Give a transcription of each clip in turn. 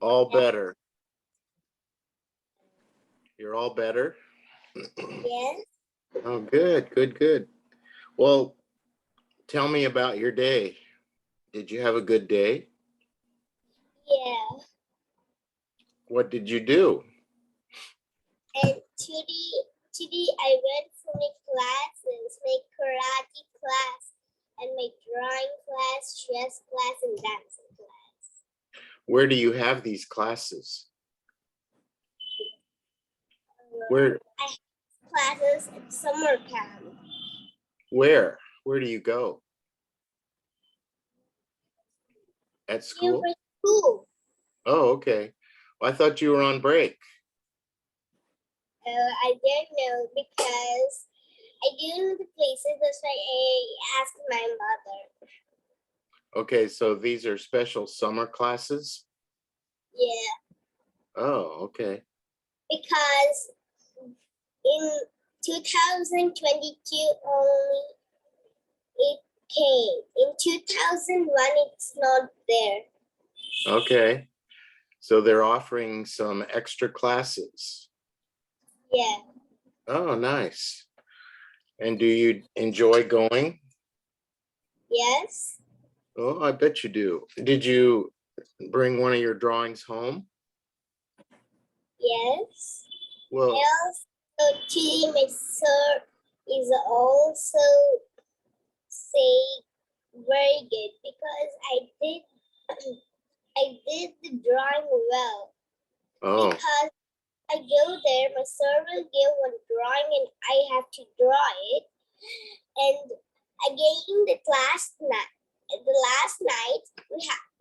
All better. You're all better? Yes. Oh, good, good, good. Well, tell me about your day. Did you have a good day? Yeah. What did you do? And today I went for my classes, my karate class, and my drawing class, chess class, and dancing class. Where do you have these classes? Where? I have classes at summer camp. Where? Where do you go? At school? For school. Oh, okay. Well, I thought you were on break. I don't know because I didn't know the places. That's why I asked my mother. Okay, so these are special summer classes? Yeah. Oh, okay. Because in 2022 only it came. In 2001 it's not there. Okay. So they're offering some extra classes. Yeah. Oh, nice. And do you enjoy going? Yes. Oh, I bet you do. Did you bring one of your drawings home? Yes. Well, Also today my sir is also say very good because I did the drawing well. oh, Because I go there, my sir will give one drawing and I have to draw it. And again, the last night,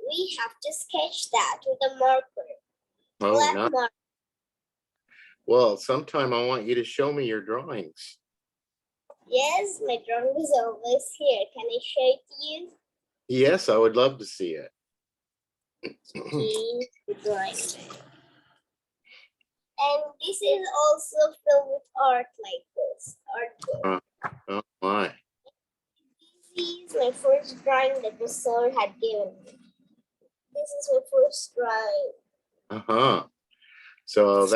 we have to sketch that with a marker. oh, Black nice. marker. Well, sometime I want you to show me your drawings. Yes, my drawing is always here. Can I show it to you? Yes, I would love to see it. Okay, the drawing. And this is also filled with art like this. Art book. Oh my. This is my first drawing that the sir had given me. This is my first drawing. Uh-huh. So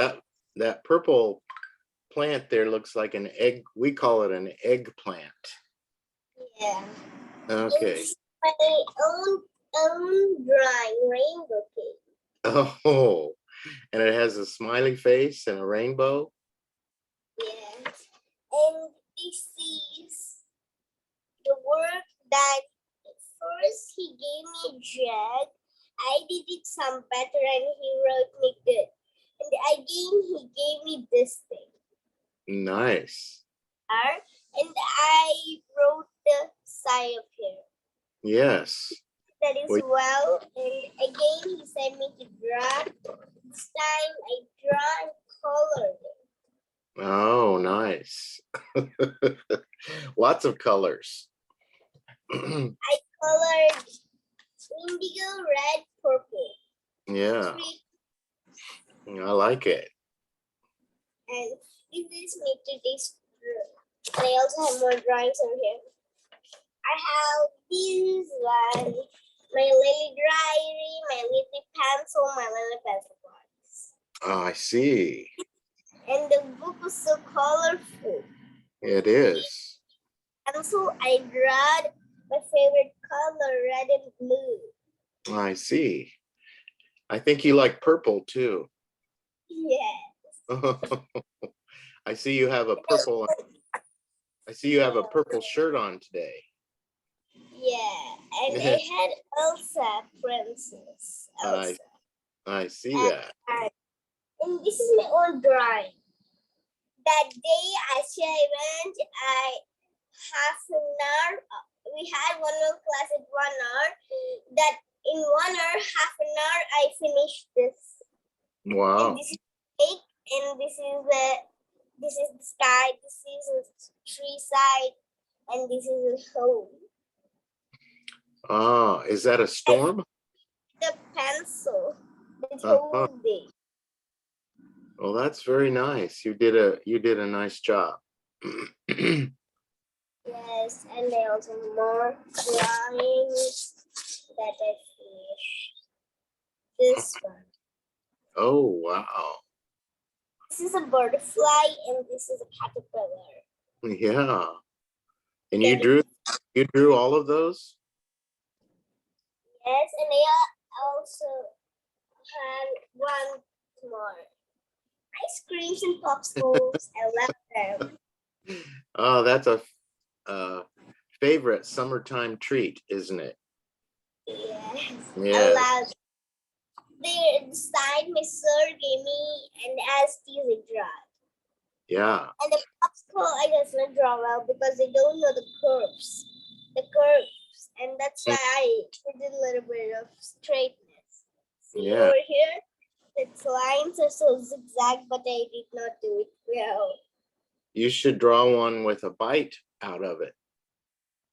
that purple plant there looks like an egg. We call it an eggplant. Yeah. Okay. It's my own drawing, rainbow cake. Oh, and it has a smiley face and a rainbow. Yes. And this is the work that first he gave me a jug. I did it some better and he wrote me good. And again he gave me this thing. Nice. And I wrote the side of here. Yes. That is well. And again he sent me to draw. This time I draw and colored it. Oh, nice. Lots of colors. I colored indigo, red, purple. Yeah. I like it. And this is made to this. And I also have more drawings over here. I have these one, my lily diary, my lily pencil, my lily pencil box. Oh, I see. And the book was so colorful. It is. Also, I drew my favorite color, red and blue. I see. I think you like purple too. Yes. I see you have a purple. I see you have a purple shirt on today. Yeah, and I had Elsa, princess Elsa. I see that. And this is my own drawing. That day, actually, I went. Half an hour. We had one more class at 1 hour. That in 1 hour, half an hour, I finished this. Wow. And this is cake, and this is the sky. This is a tree side, and this is a home. Ah, is that a storm? The pencil. The whole day. Well, that's very nice. You did a nice job. Yes, and there also more drawings that I finished. This one. Oh, wow. This is a butterfly and this is a caterpillar. Yeah. And Then you drew all of those? yes, and I also have one more. Ice creams and popsicles. I love them. Oh, that's a favorite summertime treat, isn't it? Yes, I Yes. love. The side my sir gave me and as these draw. Yeah. And the popsicle I just not draw well because they don't know the curves. And that's why I did a little bit of straightness. See Yeah. over here, the lines are so zigzag, but I did not do it well. You should draw one with a bite out of it.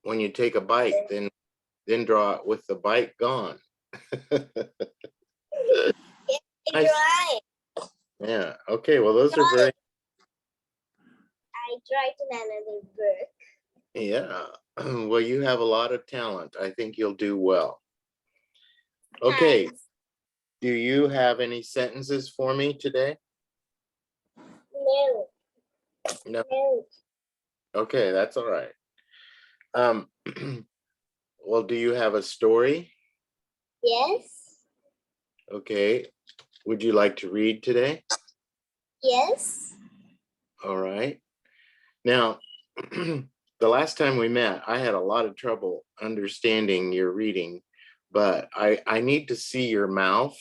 When you take a bite, then draw it with the bite gone. I Nice. tried. Yeah. Okay. Well, those are very. I tried in another book. Yeah. Well, you have a lot of talent. I think you'll do well. Okay. Thanks. Do you have any sentences for me today? No. No. No. Okay, that's all right. Well, do you have a story? Yes. Okay. Would you like to read today? Yes. All right. Now, the last time we met, I had a lot of trouble understanding your reading, but I need to see your mouth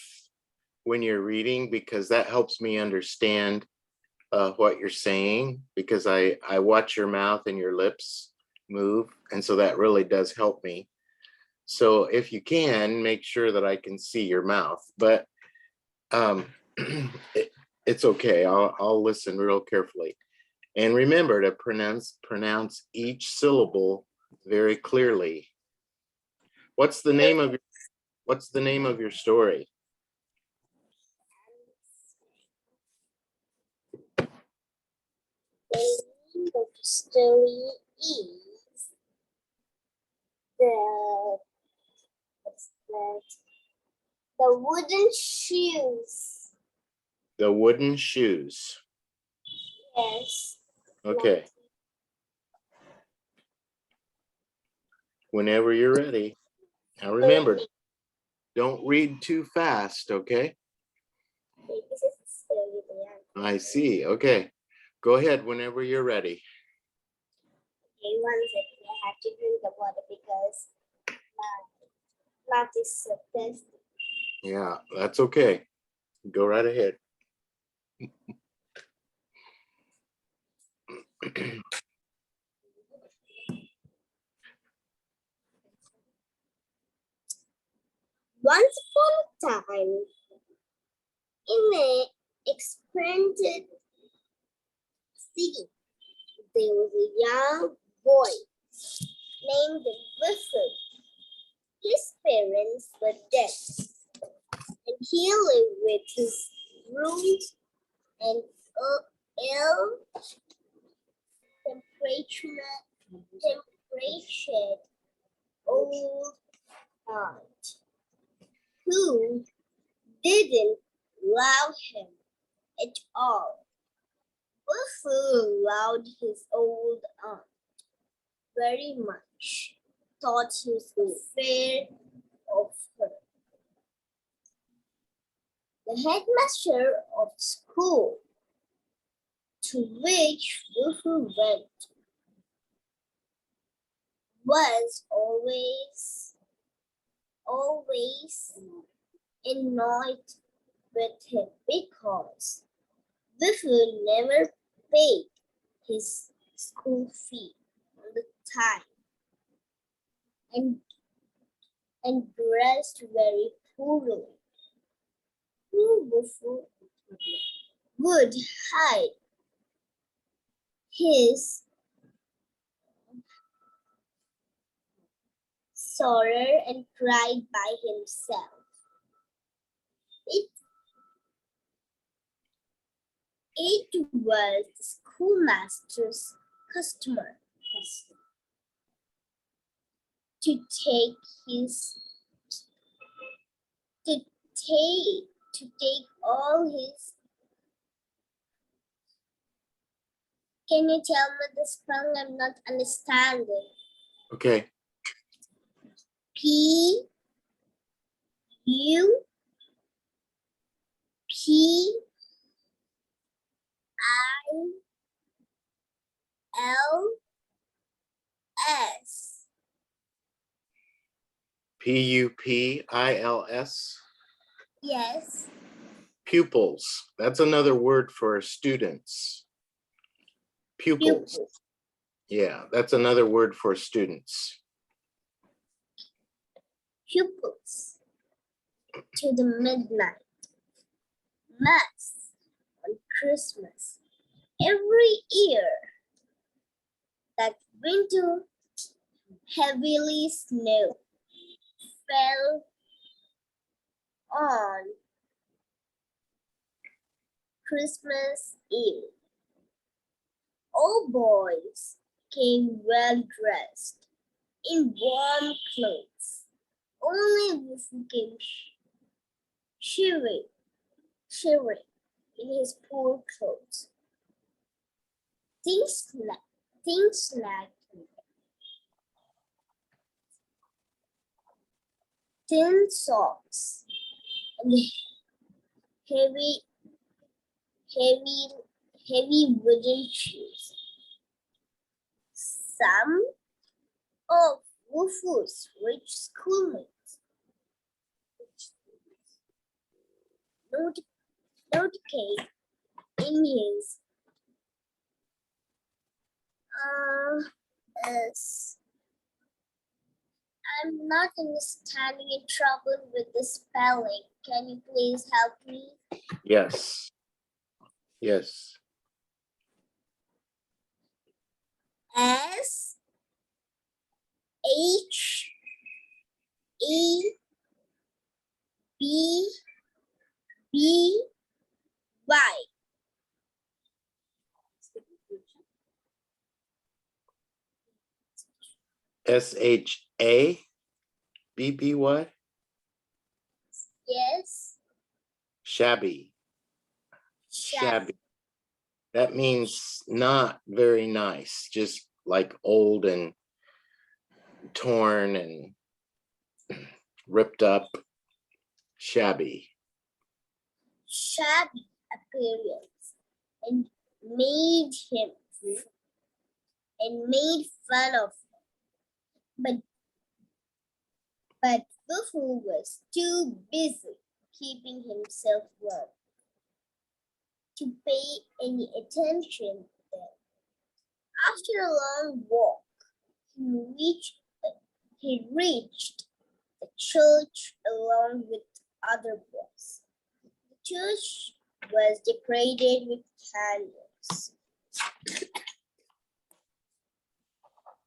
when you're reading because that helps me understand what you're saying because I watch your mouth and your lips move. And so that really does help me. So if you can, make sure that I can see your mouth, but it's okay. I'll listen real carefully. And remember to pronounce each syllable very clearly. What's the name of your story? The name of the story is the what's that? The wooden shoes. The Wooden Shoes. Yes. Okay. Whenever you're ready. Now remember, don't read too fast, okay? Okay, this is the story. Yeah. I see. Okay. Go ahead whenever you're ready. Okay, 1 second. I have to drink the water because my mouth is so thirsty. Yeah, that's okay. Go right ahead. Once upon a time, in an expanded city, there was a young boy named Whiffle. His parents were dead, and he lived with his rude and ill temperature old aunt, who didn't love him at all. Whiffle loved his old aunt very much, thought he was unfair of her. The headmaster of the school to which Whiffle went was always annoyed with him because Whiffle never paid his school fee on the time and dressed very poorly. Whiffle would hide his sorrow and cried by himself. It was the schoolmaster's custom to take his to take all know his. Can you tell me the spelling? I'm not understanding. Okay. P U P I L S. Pupils. Yes. Pupils. That's another word for students. Pupils. Pupil. Yeah, that's another word for students. Pupils. To the midnight mass on Christmas. Every year that winter heavily snow fell on Christmas Eve. All boys came well dressed in warm clothes. Only Wolfie came shivering in his poor clothes. Things like thin socks and heavy, heavy, heavy wooden shoes. Some of Wolfie's rich schoolmates noticed in his is I'm not understanding in trouble with the spelling. Can you please help me? Yes. Yes. S H E B B Y. SHABBY. Yes. Shabby. Shabby. That means not very nice, just like old and torn and ripped up. Shabby. Shabby appearance and made him and made fun of him. But Buffalo was too busy keeping himself warm to pay any attention to them. After a long walk, he reached the church along with other boys. The church was decorated with candles.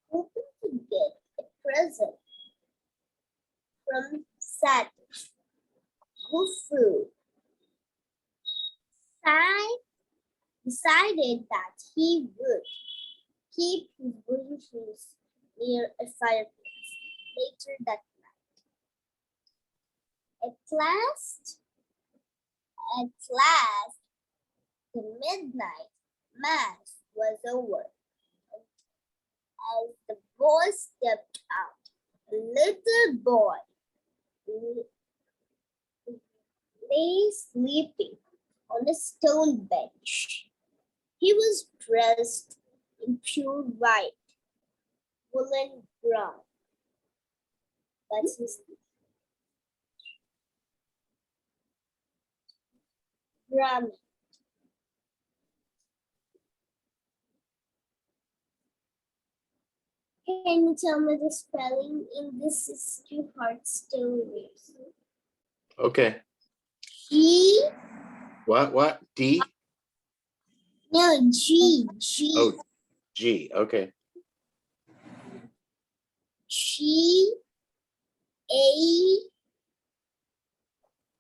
Hoping to get a present from Santa, Buffalo decided that he would keep his wooden shoes near a fireplace later that night. At last, the midnight mass was over. As the boys stepped out, a little boy lay sleeping on a stone bench. He was dressed in pure white woolen gown. That's his garment. Can you tell me the spelling in this is too hard stories? Okay. G. What? D? No, G. Oh, G. Okay. G A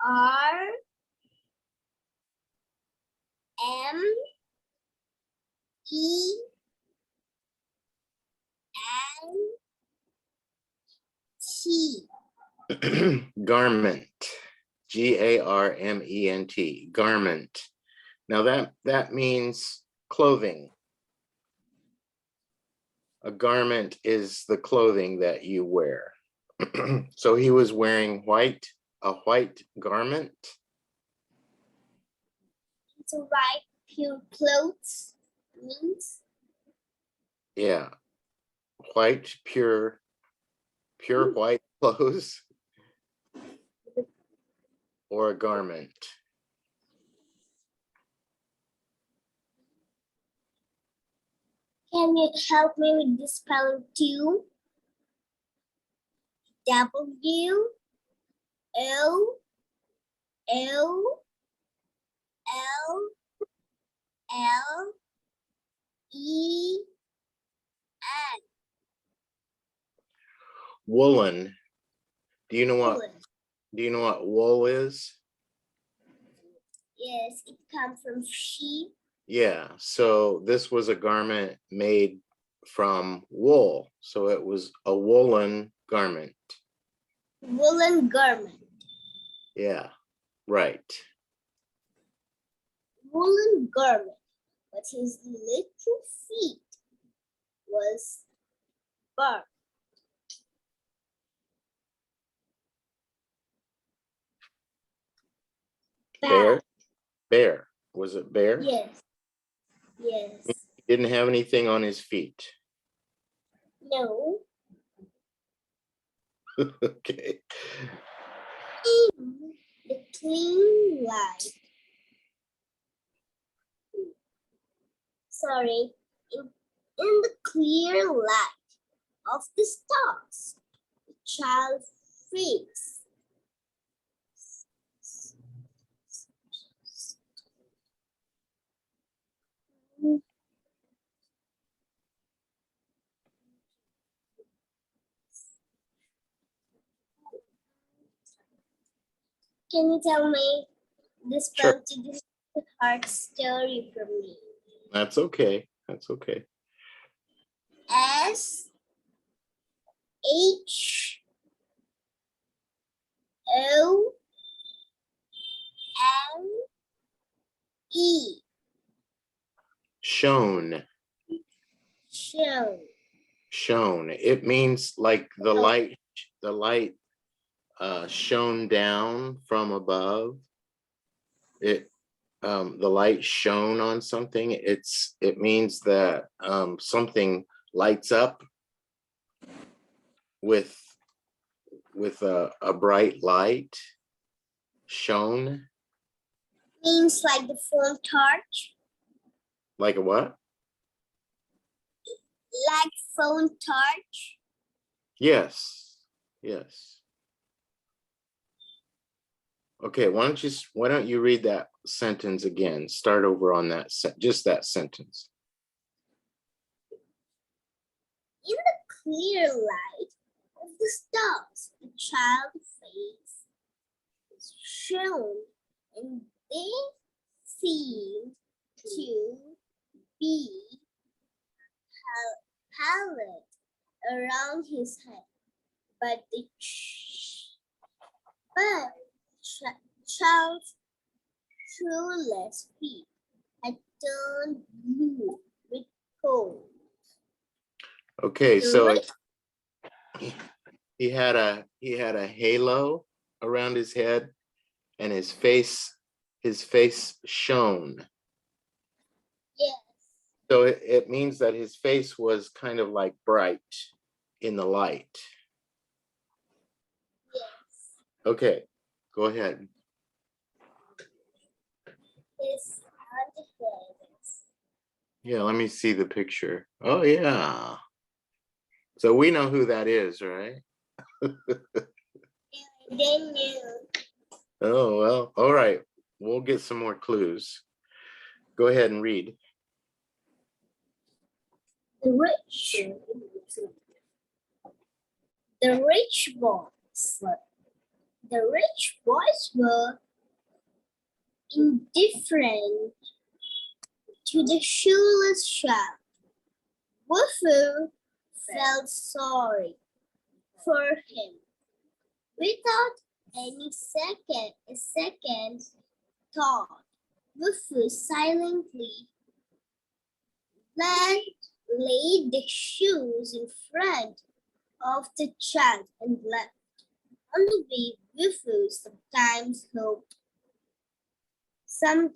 R M E N T. Garment. Garment. Garment. Now that means clothing. A garment is the clothing that you wear. So he was wearing a white garment. To write pure clothes means? Yeah. White, pure white clothes or a garment. Can you help me with the spelling too? W O O L L E N. Woolen. Do you know what wool is? Yes, it comes from sheep. Yeah, so this was a garment made from wool. So it was a woolen garment. Woolen garment. Yeah, right. Woolen garment. But his little feet was bark. Bear. Was it bear? Yes. Yes. He didn't have anything on his feet. No. Okay. In the clean light. Sorry. In the clear light of the stars, the child's face. Can you tell me the spell to this hard story for me? That's okay. That's okay. S H O N E. Shone. Show. Shone. It means like the light shone down from above. The light shone on something. It means that something lights up with a bright light. Shone. Means like the phone torch. Like a what? Like phone torch. Yes. Yes. Okay, why don't you read that sentence again? Start over on that just that sentence. In the clear light of the stars, the child's face is shown, and they seem to be pallid around his head, but the child's shoeless feet had turned blue with cold. Okay, so he had a halo around his head, and his face shone. Yes. So it means that his face was kind of like bright in the light. Yes. Okay, go ahead. His hands. Yeah, let me see the picture. Oh yeah. So we know who that is, right? They knew. Oh, well, all right. We'll get some more clues. Go ahead and read. The rich boys were indifferent to the shoeless child. Wolfoo felt sorry for him. Without a second thought. Wufu silently laid the shoes in front of the child and left. On the way, Wufu sometimes hoped, sometimes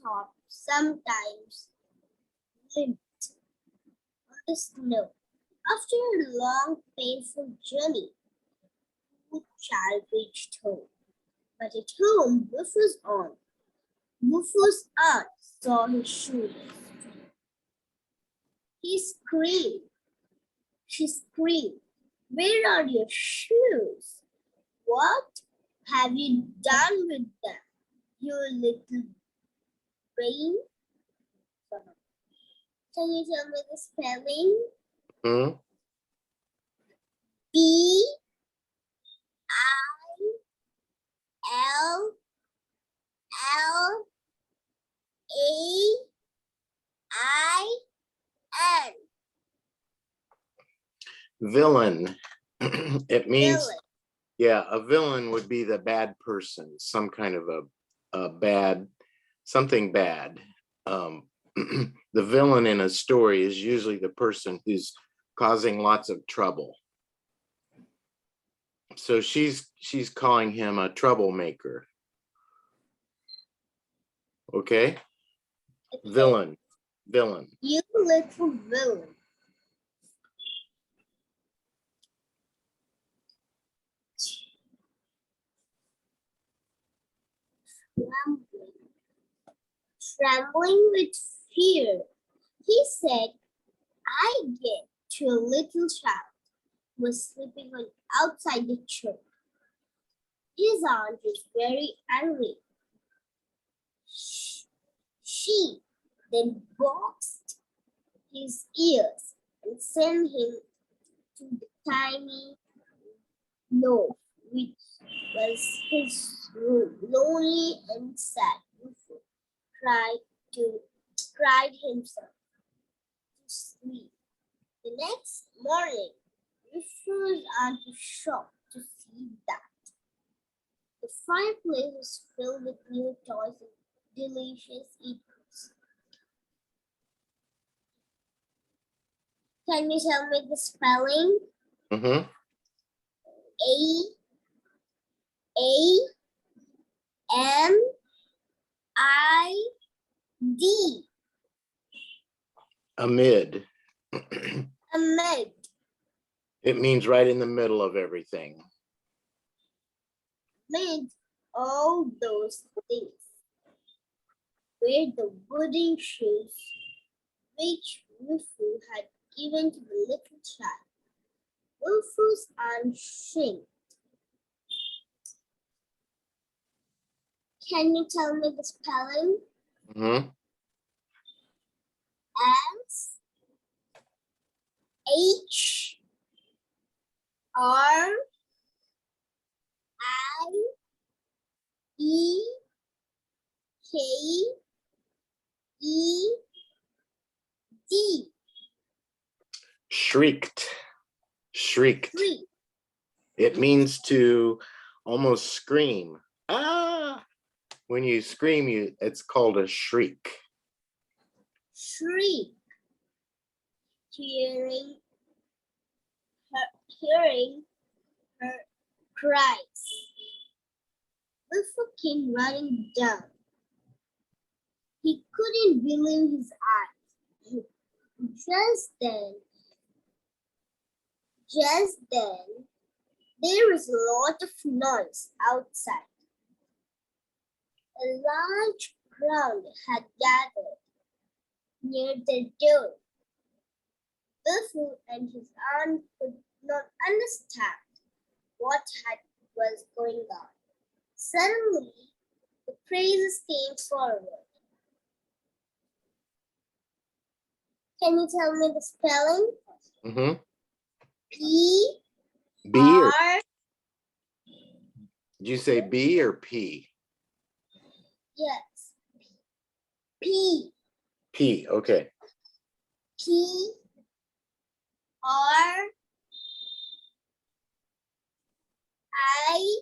hoped, sometimes limped on the snow. After a long, painful journey, the child reached home. But at home, Wufu's aunt saw his shoes. She screamed, "Where are your shoes? What have you done with them, you little brain?" Can you tell me the spelling? Hmm? B I L L A I N. Villain. It means, Villain. yeah, a villain would be the bad person, some kind of a bad, something bad. The villain in a story is usually the person who's causing lots of trouble. So she's calling him a troublemaker. Okay? Villain. You little villain. Trembling with fear, he said, "I get to a little child who was sleeping outside the church. His aunt is very angry." She then boxed his ears and sent him to the tiny loaf, which was his room. Lonely and sad, Wufu cried himself to sleep. The next morning, Wufu's aunt was shocked to see that the fireplace was filled with new toys and delicious eatables. Can you tell me the spelling? Mm-hmm. A-A-M-I-D. Amid. Amid. It means right in the middle of everything. Amid all those things were the wooden shoes which Wufu had given to the little child. Wufu's aunt shrieked. Can you tell me the spelling? Mm-hmm. S H R I E K E D. Shrieked. Shriek. It means to almost scream. Ah! When you scream, it's called a shriek. Shriek. Hearing her cries, Wufu came running down. He couldn't believe his eyes. Just then, there was a lot of noise outside. A large crowd had gathered near the door. Wufu and his aunt could not understand what was going on. Suddenly, the priests came forward. Can you tell me the spelling? Mm-hmm. P B or R. did you say B or P? Yes. P P. Okay. P R I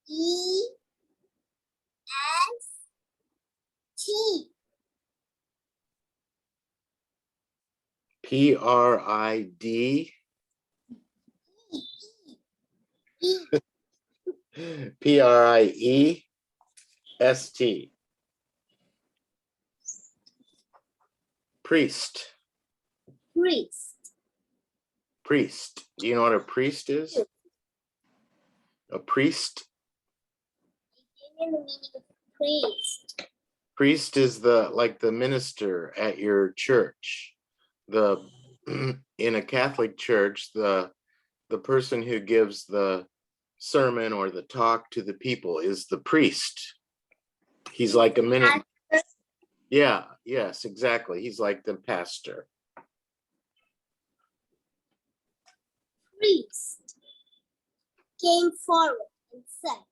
E S T. P-R-I-D. E. P-R-I-E-S-T. Priest. Priest. Priest. Do you know what a priest is? A priest? I didn't know the meaning of priest. Priest is the minister at your church. In a Catholic church, the person who gives the sermon or the talk to the people is the priest. He's like a minute. Yeah, yes, exactly. He's like the pastor. Priest came forward and said,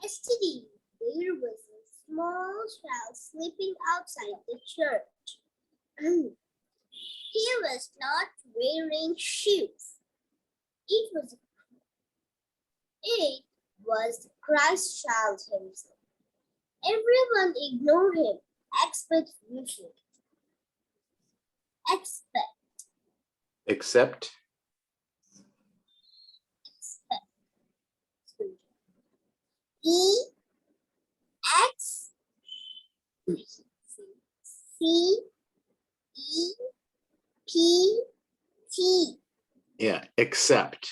"Yesterday there was a small child sleeping outside of the church. He was not wearing shoes. It was Christ child himself. Everyone ignored him, except Lucian. Except E X C E P T. yeah, except.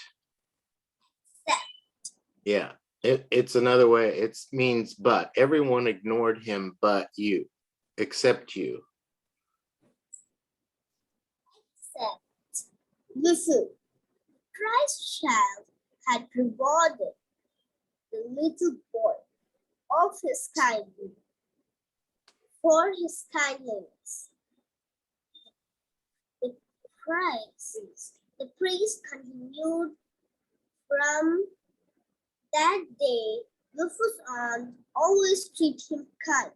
Yeah, it's another way. It means but. Everyone ignored him but you, except you. Except Listen, Christ child had rewarded the little boy of his kindness for his kindness. The priest continued from that day. Rufus aunt always treated him kind,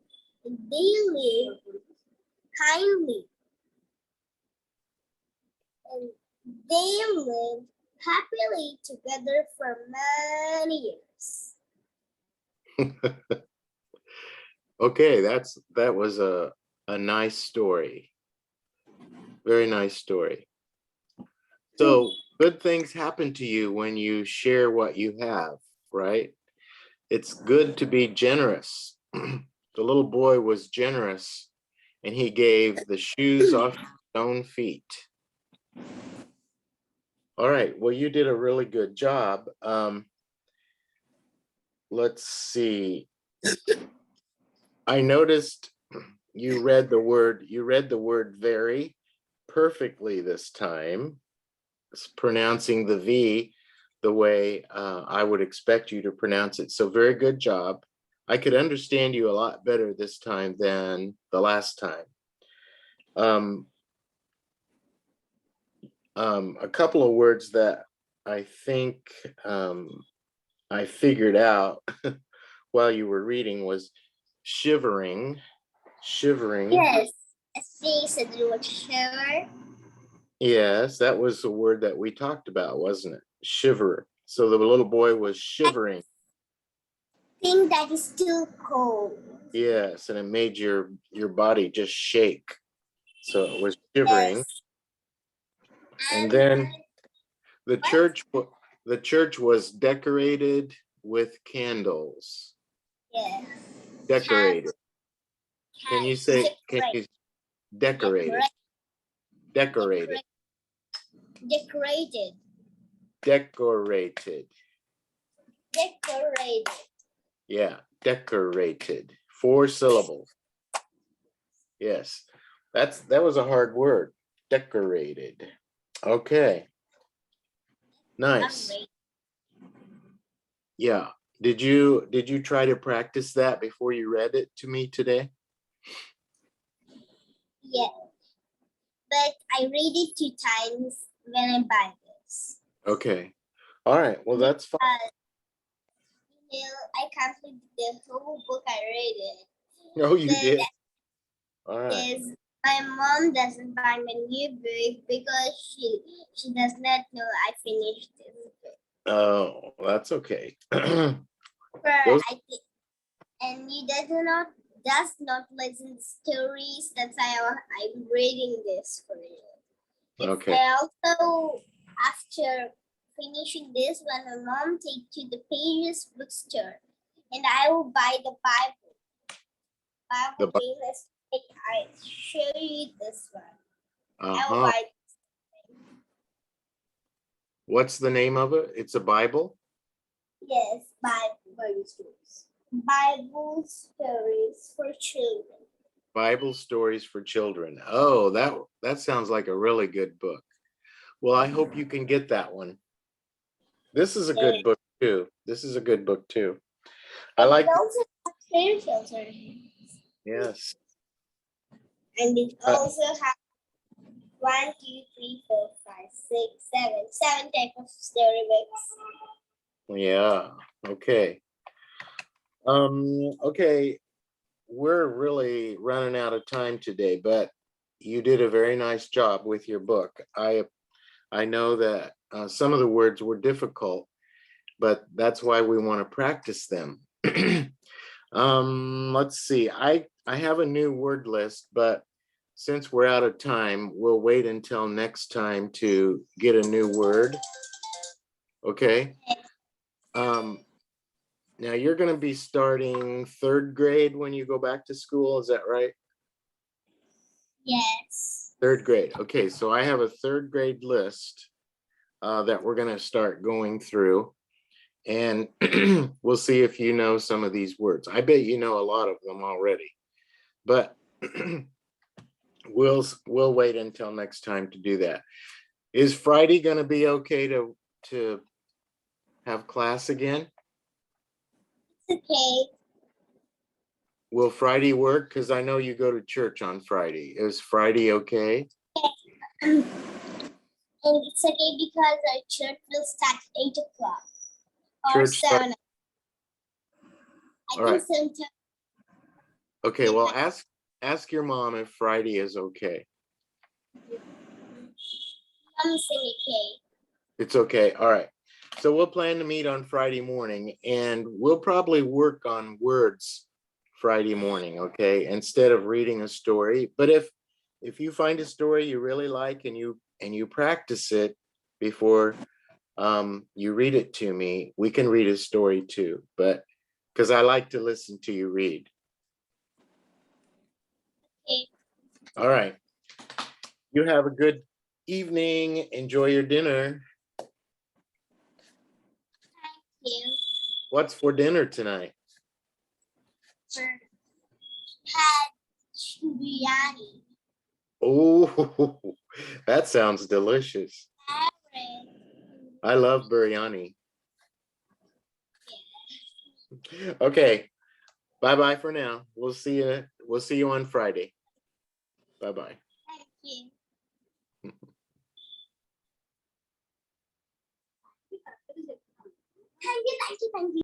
and they lived kindly, and they lived happily together for many years. Okay, that was a nice story. Very nice story. So good things happen to you when you share what you have, right? It's good to be generous. The little boy was generous and he gave the shoes off his own feet. All right, well, you did a really good job. Let's see. I noticed you read the word very perfectly this time, pronouncing the V the way I would expect you to pronounce it. So very good job. I could understand you a lot better this time than the last time. A couple of words that I think I figured out while you were reading was shivering. Yes, I said the word shiver. Yes, that was the word that we talked about, wasn't it? Shiver. So the little boy was shivering. Thing that is too cold. Yes, and it made your body just shake. So it was shivering. Yes. And then the church was decorated with candles. Yes. Decorated. Can you say decorated? Decorated. Decorated. Decorated. Decorated. Yeah, decorated. 4 syllables. Yes, that was a hard word. Decorated. Okay. Nice. Yeah. Did you try to practice that before you read it to me today? Yeah. But I read it 2 times when I buy this. Okay. All right. Well, that's fine. I can't read the whole book. I read it. Oh, you did? All right. Is my mom doesn't buy me a new book because she does not know I finished this book. Oh, that's okay. For and you does not listen to stories. That's why I'm reading this for you. Okay. I also, after finishing this, when my mom take to the Pages bookstore, and I will buy the Bible. The Bi- Let's take. I show you this one. I will Uh-huh. buy. What's the name of it? It's a Bible? Yes, Bible stories. Bible stories for children. Bible stories for children. Oh, that sounds like a really good book. Well, I hope you can get that one. This is a good book too. This is a good book too. I And like it also has fairy tales on it. yes. And it also has 1, 2, 3, 4, 5, 6, 7 types of storybooks. Yeah. Okay. Okay. We're really running out of time today, but you did a very nice job with your book. I know that some of the words were difficult, but that's why we want to practice them. Let's see. I have a new word list, but since we're out of time, we'll wait until next time to get a new word. Okay. Now you're going to be starting 3rd grade when you go back to school. Is that right? Yes. 3rd grade. Okay, so I have a 3rd grade list that we're going to start going through, and we'll see if you know some of these words. I bet you know a lot of them already, but we'll wait until next time to do that. Is Friday going to be okay to have class again? It's okay. Will Friday work? Because I know you go to church on Friday. Is Friday okay? And it's okay because our church will start at 8 o'clock or Church start- 7. All right. Sometimes. Okay, well, ask your mom if Friday is okay. Mom saying okay. It's okay. All right. So we'll plan to meet on Friday morning, and we'll probably work on words Friday morning, okay? Instead of reading a story. But if you find a story you really like and you practice it before you read it to me, we can read a story too. But because I like to listen to you read. Okay. All right. You have a good evening. Enjoy your dinner. You What's for dinner tonight? had biryani. Oh, that sounds delicious. Aaron. I love biryani. Okay. Bye-bye for now. We'll see you on Friday. Bye-bye. Thank you. Thank you.